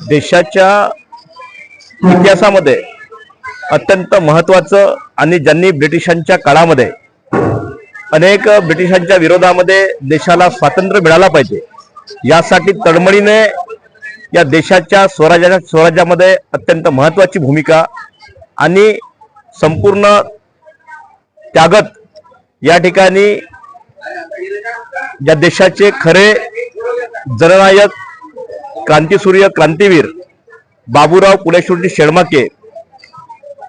देशाच्या इतिहासामध्ये अत्यंत महत्त्वाचं आणि ज्यांनी ब्रिटिशांच्या काळामध्ये अनेक ब्रिटिशांच्या विरोधामध्ये देशाला स्वातंत्र्य मिळाला पाहिजे यासाठी तळमळीने या देशाच्या स्वराज्यामध्ये अत्यंत महत्त्वाची भूमिका आणि संपूर्ण त्यागत या ठिकाणी या देशाचे खरे जननायक क्रांतिसूर्य क्रांतीवीर बाबूराव पुलेशवरजी शेळमाके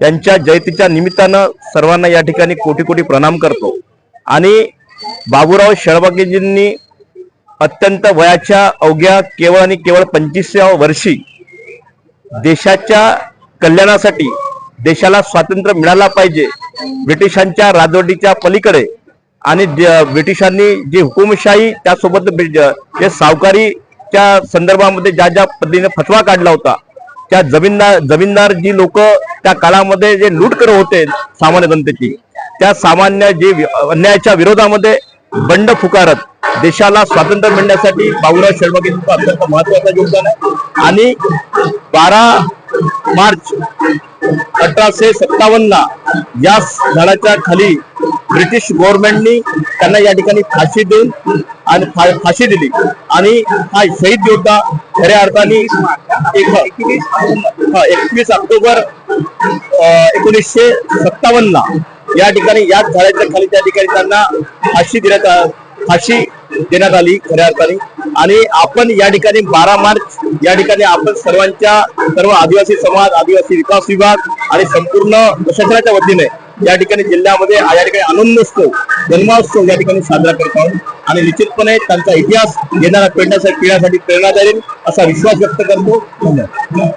यांच्या जयंतीच्या निमित्तानं सर्वांना या ठिकाणी कोटी कोटी प्रणाम करतो। आणि बाबूराव शेळमाकेजींनी अत्यंत वयाच्या अवघ्या केवळ आणि केवळ 25व्या वर्षी देशाच्या कल्याणासाठी देशाला स्वातंत्र्य मिळाला पाहिजे ब्रिटिशांच्या राजवटीच्या पलीकडे आणि ब्रिटिशांनी जी हुकुमशाही त्यासोबत जे सावकारीच्या संदर्भामध्ये ज्या ज्या पद्धतीने फतवा काढला होता त्या जमीनदार जी लोक त्या काळामध्ये जे लूट करत होते सामान्य जनतेची त्या सामान्य जे अन्यायाच्या विरोधामध्ये बंड फुकारत देशाला स्वातंत्र्य मिळण्यासाठी बाबूराव शेळमाकेंचं अत्यंत महत्त्वाचं योगदान आहे। आणि 12 मार्च 1857 या झाडाच्या खाली ब्रिटिश गव्हर्नमेंटनी त्यांना या ठिकाणी फाशी देऊन आणि फाशी दिली आणि हा शहीद योद्धा खऱ्या अर्थाने 21 ऑक्टोबर 1957 या ठिकाणी याच झाडाच्या खाली त्या ठिकाणी त्यांना फाशी देण्यात आली खऱ्या अर्थाने। आणि आपण या ठिकाणी 12 मार्च या ठिकाणी आपण सर्व आदिवासी समाज आदिवासी विकास विभाग आणि संपूर्ण प्रशासनाच्या वतीने या ठिकाणी जिल्ह्यामध्ये या ठिकाणी आनंदोत्सव जन्मोत्सव या ठिकाणी साजरा करत आहोत आणि निश्चितपणे त्यांचा इतिहास येणाऱ्या पिढ्यांसाठी प्रेरणा देईल असा विश्वास व्यक्त करतो। धन्यवाद।